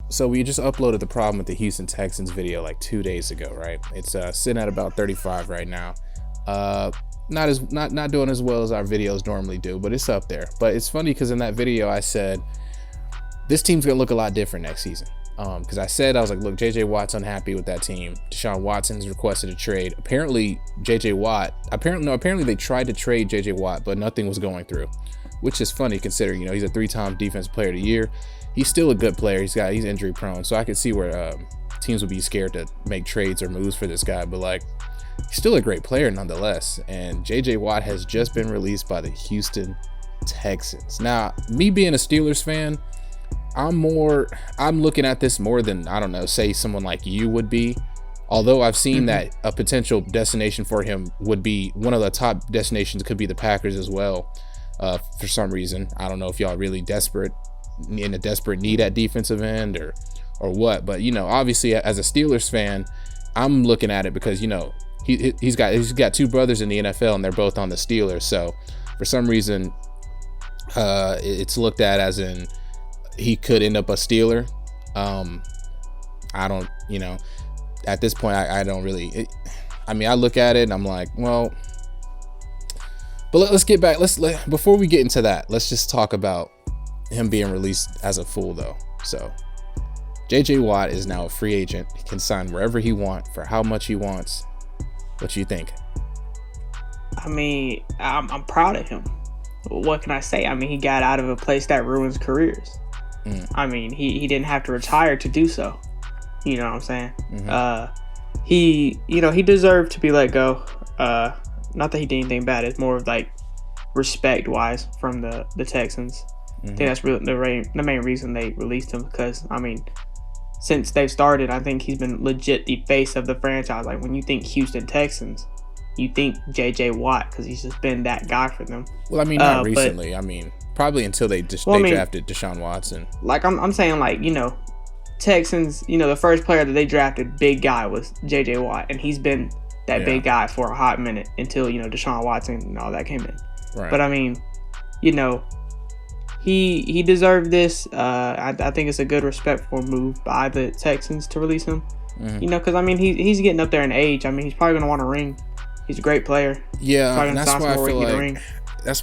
So we just uploaded the problem with the Houston Texans video like 2 days ago, right? It's sitting at about 35 right now. Not doing as well as our videos normally do, but it's up there. But it's funny because in that video I said this team's gonna look a lot different next season. Because I was like, look, JJ Watt's unhappy with that team. Deshaun Watson's requested a trade. Apparently they tried to trade JJ Watt, but nothing was going through, which is funny considering, he's a 3-time defensive player of the year. He's still a good player. He's injury prone. So I could see where teams would be scared to make trades or moves for this guy, but like, he's still a great player nonetheless. And JJ Watt has just been released by the Houston Texans. Now, me being a Steelers fan, I'm looking at this more than, I don't know, say someone like you would be. Although I've seen that a potential destination for him would be one of the top destinations, could be the Packers as well. For some reason, I don't know if y'all really in a desperate need at defensive end or what. But obviously as a Steelers fan, I'm looking at it because he's got 2 brothers in the NFL and they're both on the Steelers. So for some reason, it's looked at as in he could end up a Steeler. I don't, at this point, I don't really. I look at it and I'm like, well. But let's get back. Before we get into that, let's just talk about him being released as a fool, though. So, JJ Watt is now a free agent. He can sign wherever he wants for how much he wants. What you think? I'm proud of him. What can I say? He got out of a place that ruins careers. He didn't have to retire to do so. You know what I'm saying? He deserved to be let go. Not that he did anything bad. It's more of like respect wise from the Texans. I think that's really the main reason they released him, because since they've started, I think he's been legit the face of the franchise. Like, when you think Houston Texans, you think JJ Watt, because he's just been that guy for them. Well, not recently. Probably until they drafted Deshaun Watson. Like, I'm saying, like, Texans, the first player that they drafted, big guy, was JJ Watt, and he's been that big guy for a hot minute until, Deshaun Watson and all that came in. Right. But he deserved this. I think it's a good, respectful move by the Texans to release him. Because he's getting up there in age. He's probably gonna want a ring. He's a great player. Yeah, and that's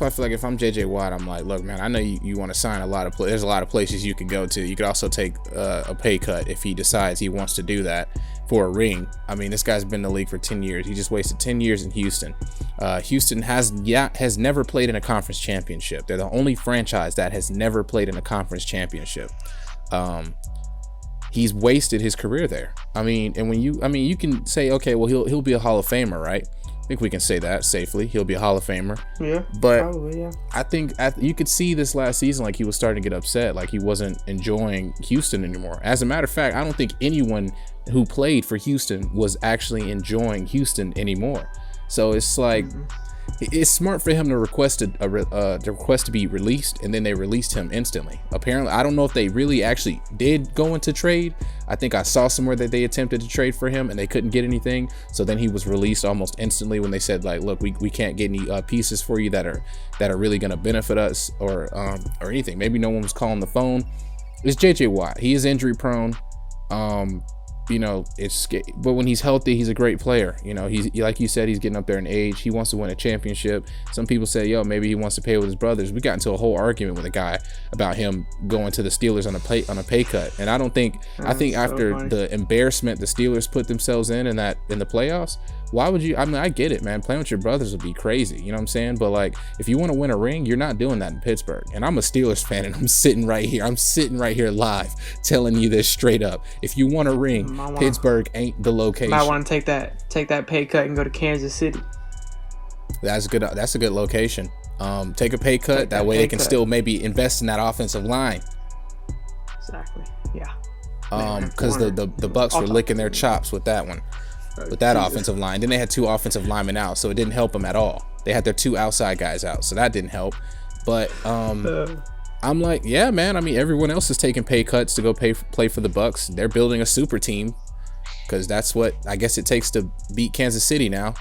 why I feel like if I'm JJ Watt, I'm like, look, man, I know you want to sign a lot of there's a lot of places you can go to. You could also take a pay cut if he decides he wants to do that for a ring. This guy's been in the league for 10 years. He just wasted 10 years in Houston. Houston has never played in a conference championship. They're the only franchise that has never played in a conference championship. He's wasted his career there. And when you can say, okay, well, he'll be a Hall of Famer, right? I think we can say that safely. He'll be a Hall of Famer. Yeah, but probably, yeah. I think you could see this last season, like, he was starting to get upset, like he wasn't enjoying Houston anymore. As a matter of fact, I don't think anyone who played for Houston was actually enjoying Houston anymore. So it's like, it's smart for him to request to be released, and then they released him instantly. Apparently, I don't know if they really actually did go into trade. I think I saw somewhere that they attempted to trade for him and they couldn't get anything. So then he was released almost instantly when they said, like, look, we can't get any pieces for you that are really going to benefit us or anything. Maybe no one was calling the phone. It's JJ Watt. He is injury prone. But when he's healthy, he's a great player. He's, like you said, he's getting up there in age. He wants to win a championship. Some people say, maybe he wants to pay with his brothers. We got into a whole argument with a guy about him going to the Steelers on a pay cut. And I think after the embarrassment the Steelers put themselves in the playoffs, why would you? I get it, man. Playing with your brothers would be crazy. You know what I'm saying? But like, if you want to win a ring, you're not doing that in Pittsburgh. And I'm a Steelers fan, and I'm sitting right here live telling you this straight up. If you want a ring, Pittsburgh ain't the location. Might want to take that pay cut and go to Kansas City. That's good. That's a good location. Take a pay cut. That way they can still maybe invest in that offensive line. Exactly. Yeah. Because the Bucks were licking their chops with that one. With that offensive line. Then they had 2 offensive linemen out, so it didn't help them at all. They had their 2 outside guys out, so that didn't help. But I'm like, yeah, man. Everyone else is taking pay cuts to go play for the Bucks. They're building a super team because that's what I guess it takes to beat Kansas City now.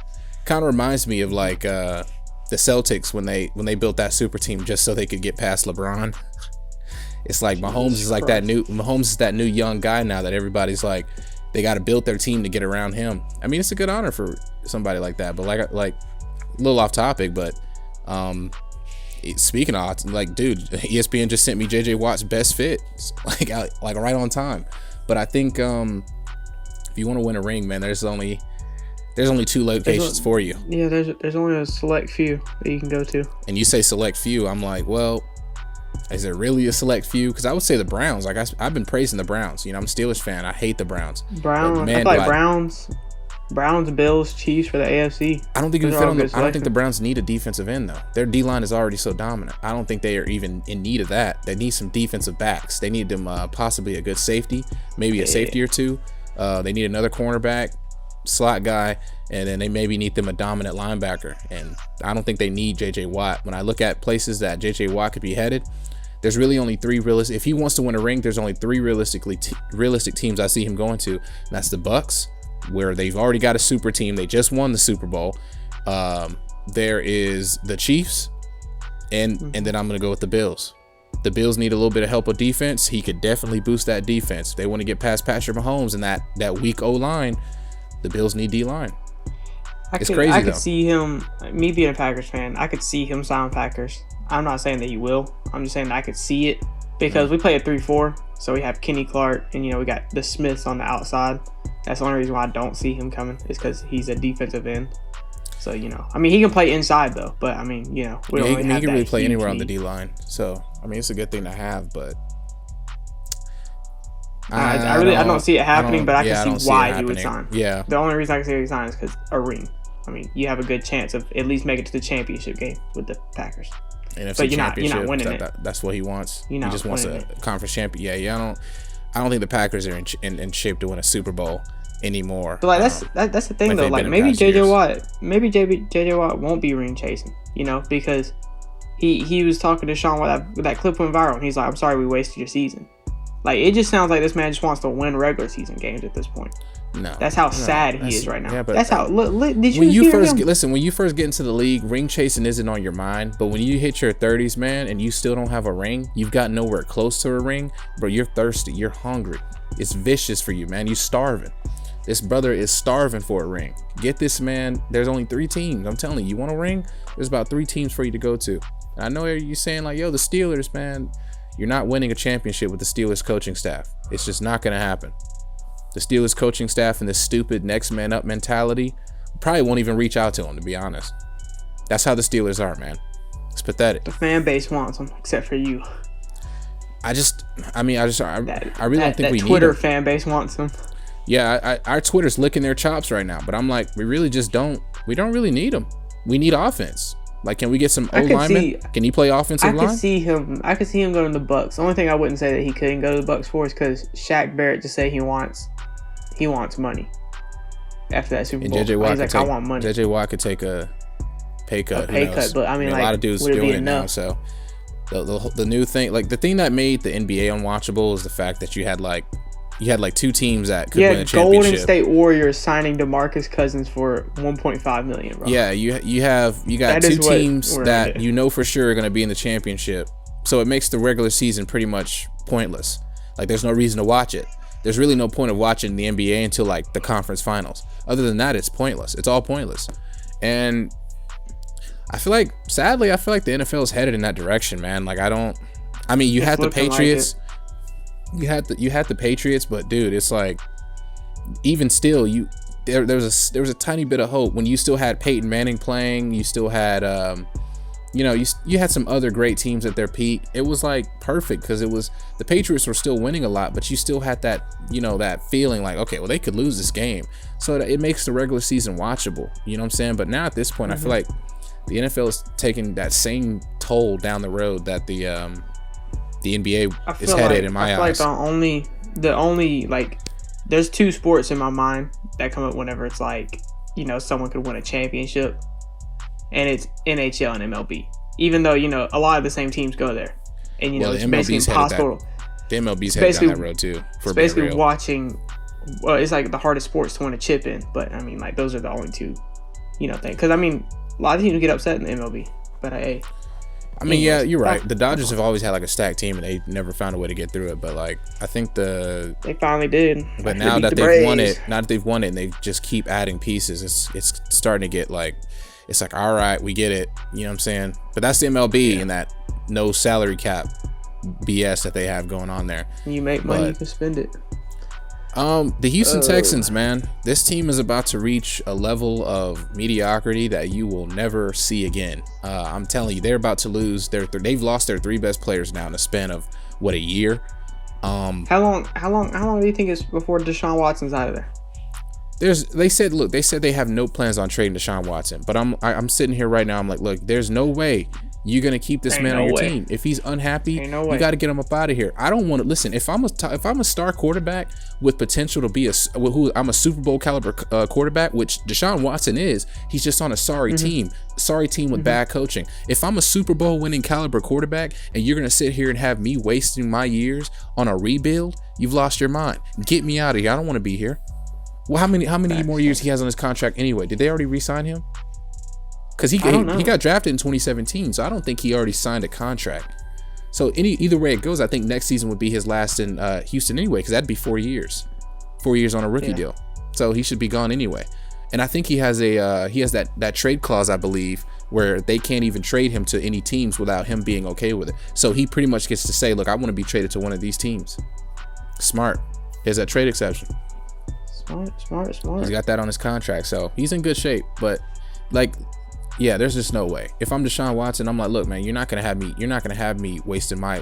Kind of reminds me of like the Celtics when they built that super team just so they could get past LeBron. It's like Mahomes is like Mahomes is that new young guy now that everybody's like, they got to build their team to get around him. I mean, it's a good honor for somebody like that. But like a little off topic, but speaking of, like, dude, ESPN just sent me JJ Watt's best fit, like right on time. But I think if you want to win a ring, man, there's only 2 locations for you. Yeah, there's only a select few that you can go to. And you say select few, I'm like, well, is there really a select few? Because I would say the Browns. Like I've been praising the Browns. You know, I'm a Steelers fan. I hate the Browns. Man, I feel like Browns, Bills, Chiefs for the AFC. I don't think I don't think the Browns need a defensive end though. Their D line is already so dominant. I don't think they are even in need of that. They need some defensive backs. They need them possibly a good safety, maybe a safety or two. They need another cornerback, slot guy, and then they maybe need them a dominant linebacker. And I don't think they need JJ Watt. When I look at places that JJ Watt could be headed, there's really only 3 realistic. If he wants to win a ring, there's only 3 realistic teams I see him going to. And that's the Bucks, where they've already got a super team. They just won the Super Bowl. There is the Chiefs, and then I'm gonna go with the Bills. The Bills need a little bit of help with defense. He could definitely boost that defense. If they want to get past Patrick Mahomes and that weak O-line, the Bills need D-line. It's crazy, though. I could see him, me being a Packers fan, I could see him sign Packers. I'm not saying that he will. I'm just saying that I could see it because we play a 3-4. So we have Kenny Clark and, we got the Smiths on the outside. That's the only reason why I don't see him coming is because he's a defensive end. So, I mean, he can play inside, though. But, I mean, we don't really have that. He can really play anywhere on the D-line. So, I mean, it's a good thing to have, but I don't see it happening, but I can see why he would sign. Yeah. The only reason I can see he sign is because a ring. I mean, you have a good chance of at least making it to the championship game with the Packers. NFC but you're championship, not winning it. That's what he wants. He just wants a conference champion. Yeah. I don't think the Packers are in shape to win a Super Bowl anymore. But that's the thing though. Like maybe JJ Watt won't be ring chasing. Because he was talking to Sean with that clip went viral, and he's like, "I'm sorry we wasted your season." Like it just sounds like this man just wants to win regular season games at this point. No, that's how sad he is right now. Yeah, but that's how. Did you when you first when you first get into the league, ring chasing isn't on your mind. But when you hit your 30s, man, and you still don't have a ring, you've got nowhere close to a ring, bro. You're thirsty. You're hungry. It's vicious for you, man. You starving. This brother is starving for a ring. Get this man. There's only 3 teams. I'm telling you, you want a ring? There's about 3 teams for you to go to. And I know you're saying like, yo, the Steelers, man. You're not winning a championship with the Steelers coaching staff. It's just not gonna happen. The Steelers coaching staff and this stupid next man up mentality probably won't even reach out to him, to be honest. That's how the Steelers are, man. It's pathetic. The fan base wants him, except for you. I really don't think we need him. Twitter fan base wants him. Yeah, our Twitter's licking their chops right now, but I'm like, we don't really need him. We need offense. Like, can we get some O-linemen? Can he play offensive line? I could see him going to the Bucks. The only thing I wouldn't say that he couldn't go to the Bucks for is because Shaq Barrett just said he wants money after that Super Bowl. And JJ Watt he's like, I want money. JJ Watt could take a pay cut. But I mean, like, a lot of dudes doing it now. So the new thing, like the thing that made the NBA unwatchable is the fact that you had like 2 teams that could win a championship. Golden State Warriors signing DeMarcus Cousins for $1.5 million, bro. Yeah, you got 2 teams that you know for sure are going to be in the championship. So it makes the regular season pretty much pointless. Like there's no reason to watch it. There's really no point of watching the NBA until like the conference finals. Other than that, it's pointless. It's all pointless. And sadly, I feel like the NFL is headed in that direction, man. Like you had the Patriots. You had the Patriots, but dude, it's like even still, there was a tiny bit of hope when you still had Peyton Manning playing. You still had you had some other great teams at their peak. It was like perfect because the Patriots were still winning a lot, but you still had that that feeling like, okay, well they could lose this game, so it makes the regular season watchable. You know what I'm saying? But now at this point, I feel like the NFL is taking that same toll down the road that the NBA is headed in my eyes. I feel like the only like there's 2 sports in my mind that come up whenever it's like someone could win a championship, and it's NHL and MLB. Even though a lot of the same teams go there, and it's basically impossible. The MLB's headed down that road too. It's basically watching. Well, it's like the hardest sports to win a chip in, but I mean like those are the only 2 things. Because I mean a lot of teams get upset in the MLB, but hey. I mean, yeah, you're right. The Dodgers have always had like a stacked team, and they never found a way to get through it. But like, I think they finally did. But now that they've won it, and they just keep adding pieces, it's starting to get like, it's like, all right, we get it. You know what I'm saying? But that's the MLB and that no salary cap BS that they have going on there. You make money, you can spend it. The Houston Texans, man, this team is about to reach a level of mediocrity that you will never see again. I'm telling you, they're about to lose. They've lost their 3 best players now in a span of what, a year. How long do you think it's before Deshaun Watson's out of there? They said they have no plans on trading Deshaun Watson, but I'm sitting here right now. I'm like, look, there's no way you're gonna keep this man on your team. If he's unhappy, you got to get him up out of here. I don't want to listen. If I'm a star quarterback with potential to be I'm a Super Bowl caliber quarterback, which Deshaun Watson is. He's just on a sorry team with bad coaching. If I'm a Super Bowl winning caliber quarterback and you're gonna sit here and have me wasting my years on a rebuild, you've lost your mind. Get me out of here. I don't want to be here. Well, how many more years he has on his contract anyway? Did they already re-sign him? Because he got drafted in 2017, so I don't think he already signed a contract. So either way it goes, I think next season would be his last in Houston anyway, because that'd be 4 years on a rookie deal. So he should be gone anyway. And I think he has that trade clause, I believe, where they can't even trade him to any teams without him being okay with it. So he pretty much gets to say, look, I want to be traded to one of these teams. Smart. Here's that trade exception. Smart. He's got that on his contract, so he's in good shape. But like, yeah, there's just no way. If I'm Deshaun Watson, I'm like, look, man, you're not gonna have me wasting my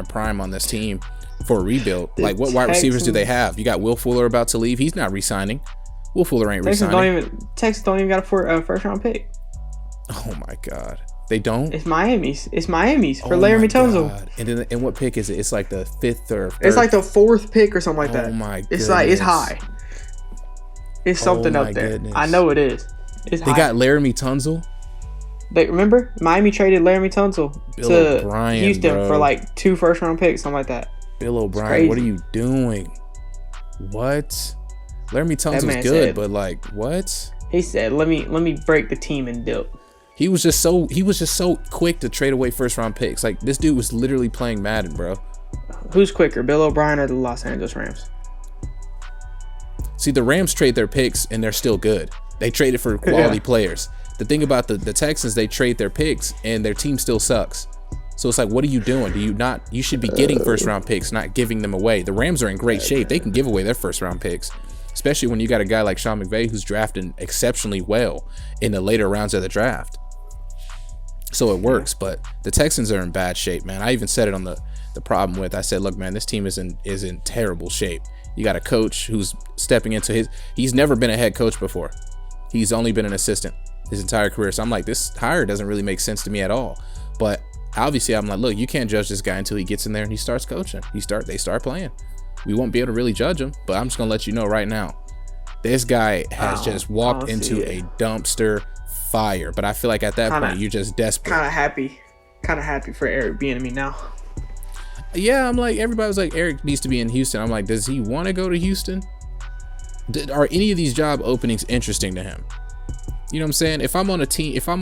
prime on this team for a rebuild. Like, what wide receivers do they have? You got Will Fuller about to leave. He's not re-signing. Will Fuller ain't re-signing. Texans don't even got a first round pick. Oh my God, they don't. It's Miami's for Laremy Tunsil. And what pick is it? It's like the 5th or 3rd. It's like the 4th pick or something like that. Oh my goodness. It's like, it's high. It's something up there. Goodness. I know it is. They got Laremy Tunsil. Remember Miami traded Laremy Tunsil to Houston for like 2 first round picks, something like that. Bill O'Brien, what are you doing? What? Laremy Tunsil's good, but like, what? He said, "Let me break the team and build." He was just so quick to trade away first round picks. Like, this dude was literally playing Madden, bro. Who's quicker, Bill O'Brien or the Los Angeles Rams? See, the Rams trade their picks and they're still good. They traded for quality players. The thing about the Texans, they trade their picks and their team still sucks. So it's like, what are you doing? You should be getting first round picks, not giving them away. The Rams are in great shape. They can give away their first round picks, especially when you got a guy like Sean McVay who's drafting exceptionally well in the later rounds of the draft. So it works, but the Texans are in bad shape, man. I even said it on the problem with, I said, look, man, this team is in terrible shape. You got a coach who's stepping into he's never been a head coach before. He's only been an assistant his entire career. So I'm like, this hire doesn't really make sense to me at all. But obviously I'm like, look, you can't judge this guy until he gets in there and he starts coaching. They start playing. We won't be able to really judge him, but I'm just gonna let you know right now, this guy has just walked into a dumpster fire. But I feel like at that point you're just desperate. Kind of happy for Eric Bieniemy now. Yeah, I'm like, everybody was like, Eric needs to be in Houston. I'm like, does he want to go to Houston? Are any of these job openings interesting to him? You know what I'm saying? If I'm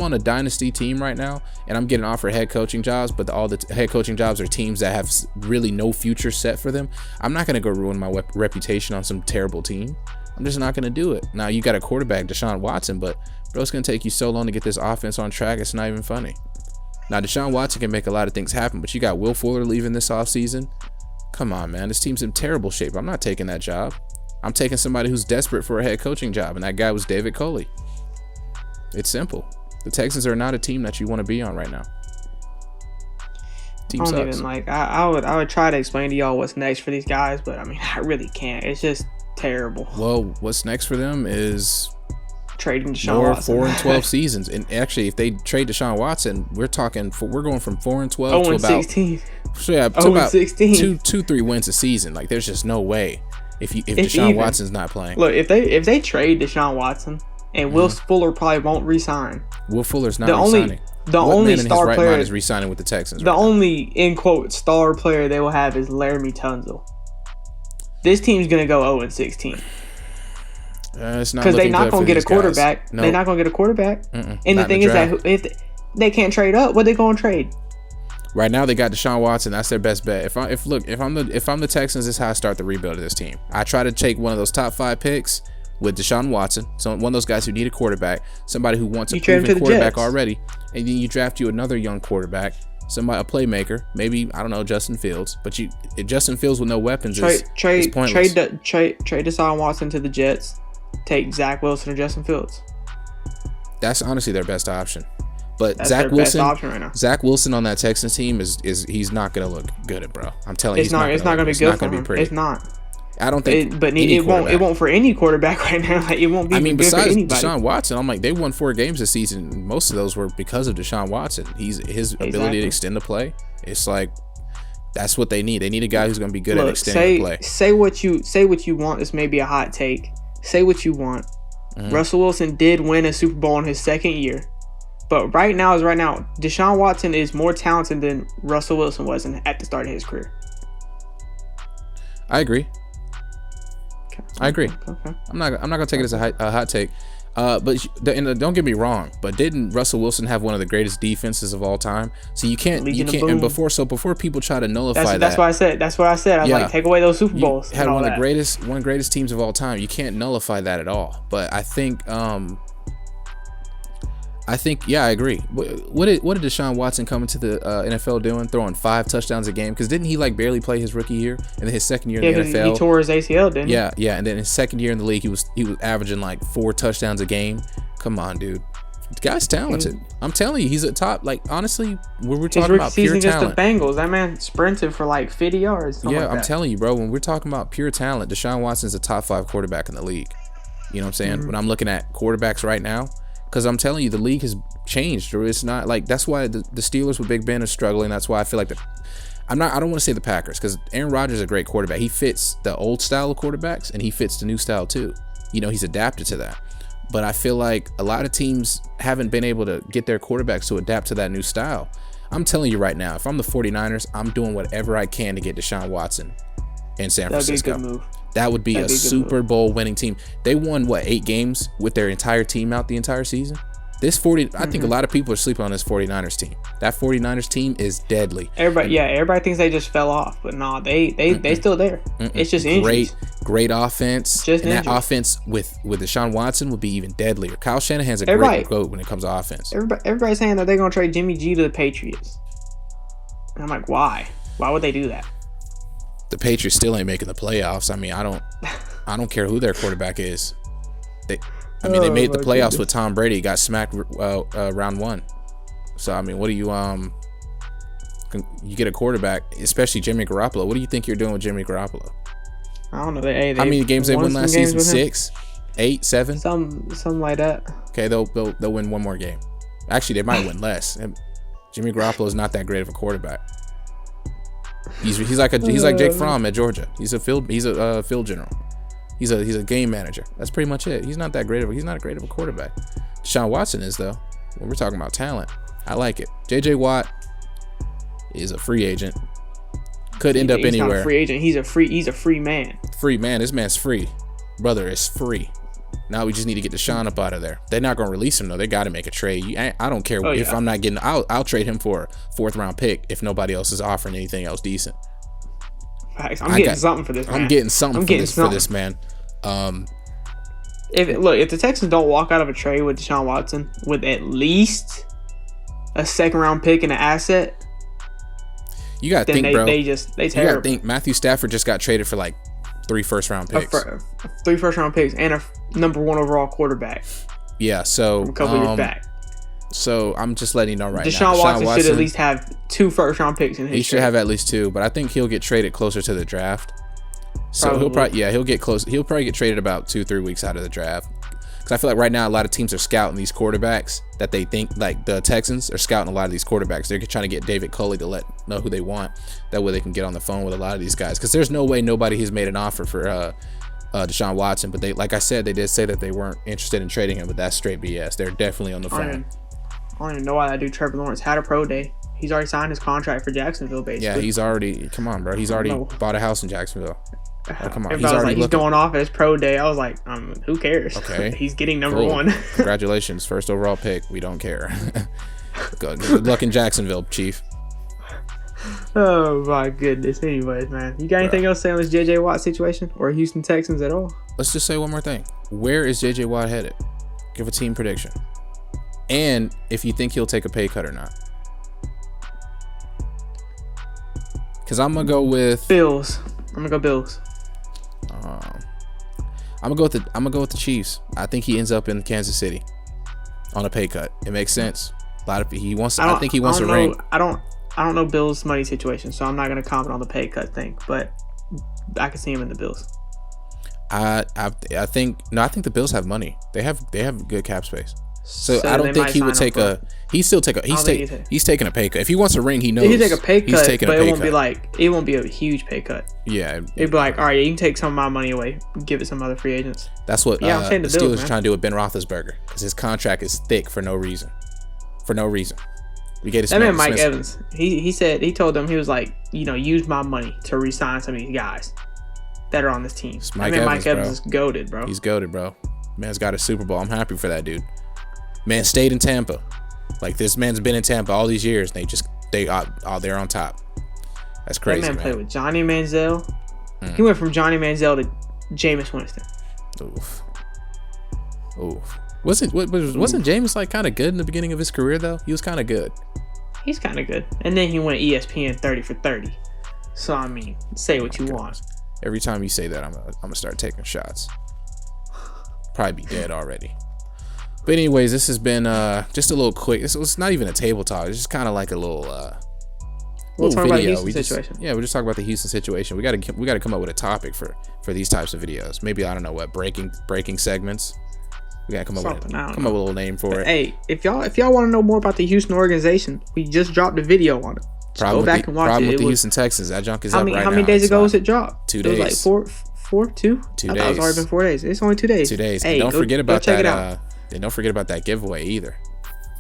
on a dynasty team right now and I'm getting offered head coaching jobs, but all the head coaching jobs are teams that have really no future set for them, I'm not going to go ruin my reputation on some terrible team. I'm just not going to do it. Now, you got a quarterback, Deshaun Watson, but bro, it's going to take you so long to get this offense on track. It's not even funny. Now, Deshaun Watson can make a lot of things happen, but you got Will Fuller leaving this offseason. Come on, man. This team's in terrible shape. I'm not taking that job. I'm taking somebody who's desperate for a head coaching job, and that guy was David Culley. It's simple. The Texans are not a team that you want to be on right now. Team sucks. I would try to explain to y'all what's next for these guys, but I mean, I really can't. It's just terrible. Well, what's next for them is trading Deshaun Watson. 4-12 seasons. And actually, if they trade Deshaun Watson, we're going from 4-12 to about 16. So yeah, to about 2-3 wins a season. Like, there's just no way if Deshaun Watson's not playing. Look, if they trade Deshaun Watson, and Will Fuller probably won't re-sign. Will Fuller's not re-signing. The only star player is re-signing with the Texans. The only in quote star player they will have is Laremy Tunsil. This team's gonna go 0-16. It's not because they're not gonna get a quarterback. No. They're not gonna get a quarterback. And the thing is that if they can't trade up, what they gonna trade? Right now they got Deshaun Watson. That's their best bet. If I'm the Texans, this is how I start the rebuild of this team. I try to take one of those top 5 picks with Deshaun Watson, so one of those guys who need a quarterback, somebody who wants a proven quarterback already, and then you draft you another young quarterback, somebody, a playmaker, maybe, I don't know, Justin Fields. But if Justin Fields with no weapons is pointless. Trade Deshaun Watson to the Jets. Take Zach Wilson or Justin Fields. That's honestly their best option. But That's Zach their Wilson, best option right now. Zach Wilson on that Texans team is he's not gonna look good, bro. I'm telling you, it's not gonna be good for him. It's not. I don't think. It won't for any quarterback right now. Like, it won't be. Besides for anybody. Deshaun Watson, I'm like, they won 4 games this season. Most of those were because of Deshaun Watson. His ability to extend the play. It's like that's what they need. They need a guy who's gonna be good at extending the play. Say what you want. This may be a hot take. Say what you want. Mm-hmm. Russell Wilson did win a Super Bowl in his second year. But right now, Deshaun Watson is more talented than Russell Wilson was at the start of his career. I agree. Okay. I agree. Okay. I'm not gonna take it as a hot take. But don't get me wrong. But didn't Russell Wilson have one of the greatest defenses of all time? So you can't. And before people try to nullify that's what I said. That's what I said. I was like, take away those Super Bowls. Had one of the greatest teams of all time. You can't nullify that at all. But I think. Yeah, I agree. What did Deshaun Watson come into the NFL doing? Throwing 5 touchdowns a game? Because didn't he barely play his rookie year, and then his second year in the NFL, he tore his ACL, didn't he? Yeah, and then his second year in the league, he was averaging 4 touchdowns a game. Come on, dude. The guy's talented. I'm telling you, he's at top. Honestly, we're talking about pure talent. His rookie season against the Bengals, that man sprinted for 50 yards. Yeah, I'm telling you, bro. When we're talking about pure talent, Deshaun Watson's a top 5 quarterback in the league. You know what I'm saying? Mm-hmm. When I'm looking at quarterbacks right now. Because I'm telling you, the league has changed. Or it's not that's why the Steelers with Big Ben are struggling. That's why I feel like I don't want to say the Packers, because Aaron Rodgers is a great quarterback. He fits the old style of quarterbacks, and he fits the new style too. He's adapted to that. But I feel like a lot of teams haven't been able to get their quarterbacks to adapt to that new style. I'm telling you right now, if I'm the 49ers, I'm doing whatever I can to get Deshaun Watson in San Francisco. That'd be a good move. That would be a Super Bowl winning team. They won 8 games with their entire team out the entire season. I think a lot of people are sleeping on this 49ers team. That 49ers team is deadly. Everybody thinks they just fell off, but no, they still there. It's just injuries. Great offense. Just and injuries. That offense with Deshaun Watson would be even deadlier. Kyle Shanahan's a great goat when it comes to offense. Everybody's saying that they're gonna trade Jimmy G to the Patriots. And I'm like, why? Why would they do that? The Patriots still ain't making the playoffs. I mean, I don't care who their quarterback is. They made the playoffs with Tom Brady, got smacked round 1. So I mean, what do you get a quarterback, especially Jimmy Garoppolo? What do you think you're doing with Jimmy Garoppolo? I don't know. How many games they won last season? 6, 8, 7? Something like that. Okay, they'll win one more game. Actually, they might win less. Jimmy Garoppolo is not that great of a quarterback. He's like Jake Fromm at Georgia. He's a field general. He's a game manager. That's pretty much it. He's not great of a quarterback. Deshaun Watson is, though. When we're talking about talent, I like it. JJ Watt is a free agent. Could end up anywhere. He's not a free agent. He's a free man. Free man. This man's free. Brother is free. Now we just need to get Deshaun up out of there. They're not going to release him, though. They got to make a trade. I don't care if I'm not getting. I'll trade him for a 4th round pick if nobody else is offering anything else decent. Facts. I'm getting something for this man. I'm getting something for this man. If the Texans don't walk out of a trade with Deshaun Watson with at least a 2nd round pick and an asset, you gotta think, bro. They terrible. You gotta think. Matthew Stafford just got traded for 3 1st round picks. 3 1st round picks and a number 1 overall quarterback. Yeah, so from a couple years back. So I'm just letting you know right now. Deshaun Watson should at least have 2 1st round picks in his. He should have at least 2, but I think he'll get traded closer to the draft. So he'll get close. He'll probably get traded about 2-3 weeks out of the draft. Because I feel like right now a lot of teams are scouting these quarterbacks that they think, like the Texans are scouting a lot of these quarterbacks. They're trying to get David Culley to know who they want. That way they can get on the phone with a lot of these guys. Because there's no way nobody has made an offer for Deshaun Watson. But they, like I said, they did say that they weren't interested in trading him. But that's straight BS. They're definitely on the phone. I don't even know why that dude Trevor Lawrence had a pro day. He's already signed his contract for Jacksonville, basically. Yeah, he's already. Come on, bro. He's already bought a house in Jacksonville. Oh, come on. He's going off at his pro day. I was like, who cares? Okay. He's getting number 1. Congratulations. 1st overall pick. We don't care. Good luck in Jacksonville, Chief. Oh my goodness. Anyways, man, you got anything else to say on this JJ Watt situation or Houston Texans at all? Let's just say one more thing. Where is JJ Watt headed? Give a team prediction. And if you think he'll take a pay cut or not. Because I'm gonna go with Bills. I'm gonna go Bills. I'm gonna go with the Chiefs. I think he ends up in Kansas City on a pay cut. It makes sense. I think he wants a ring. I don't know Bills' money situation, so I'm not gonna comment on the pay cut thing. But I can see him in the Bills. I think the Bills have money. They have good cap space. So I don't think he would take he's taking a pay cut. If he wants a ring, he knows he'll take a pay cut, he's taking but a pay it won't be a huge pay cut. Yeah. It'd be like, all right, you can take some of my money away, give it some other free agents. That's what the Steelers are trying to do with Ben Roethlisberger, because his contract is thick for no reason. We get that man Mike Evans. He told them, he was like, use my money to re-sign some of these guys that are on this team. Mike Evans is goated, bro. He's goated, bro. Man's got a Super Bowl. I'm happy for that dude. Man stayed in Tampa. Like, this man's been in Tampa all theyese years, and they're on top. That's crazy. That man played with Johnny Manziel. He went from Johnny Manziel to Jameis Winston. Oof. Wasn't Jameis like kind of good in the beginning of his career though? He was kind of good. He's kind of good, and then he went ESPN 30 for 30. So I mean, say what you want. Every time you say that, I'm gonna start taking shots. Probably be dead already. But anyways, this has been just a little quick. It's not even a table talk. It's just kind of like a little we'll talk video. About Houston situation. We're just talking about the Houston situation. We got to come up with a topic for these types of videos. Maybe, I don't know what, breaking segments. We gotta come up with a little name for it. Hey, if y'all want to know more about the Houston organization, we just dropped a video on it. Go back and watch it. Problem with the Houston Texans. That junk is up right now. How many days ago was it dropped? 2 days. It was like 2 days. I thought it's already been 4 days. It's only 2 days. 2 days. Hey, don't forget about check that. It out. Don't forget about that giveaway either.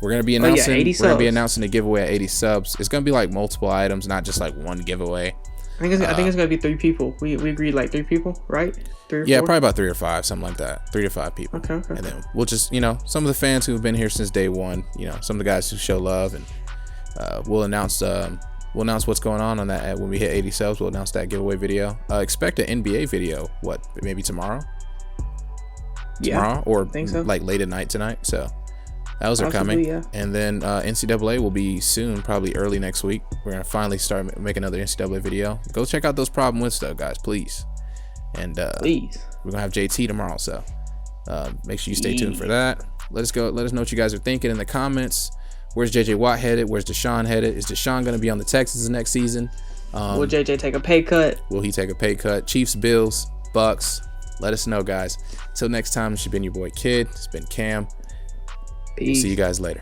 We're gonna be announcing. We're gonna be announcing a giveaway at 80 subs. It's gonna be like multiple items, not just like one giveaway. I think it's gonna be 3 people. We agreed like 3 people, right? 3 or 4? Probably about 3 or 5, something like that. 3 to 5 people. Okay. And then we'll just, some of the fans who have been here since day one, some of the guys who show love, and we'll announce what's going on that when we hit 80 subs. We'll announce that giveaway video. Expect an NBA video. Maybe tomorrow? Tomorrow, or think so. Like late at night tonight. So those are coming. Yeah. And then NCAA will be soon, probably early next week. We're gonna finally start making another NCAA video. Go check out those problem with stuff, guys, please. And please, we're gonna have JT tomorrow, so make sure you stay tuned for that. Let us know what you guys are thinking in the comments. Where's JJ Watt headed? Where's Deshaun headed? Is Deshaun gonna be on the Texans next season? Will JJ take a pay cut? Will he take a pay cut? Chiefs, Bills, Bucks. Let us know, guys. Till next time, it's been your boy Kid. It's been Cam. Peace. We'll see you guys later.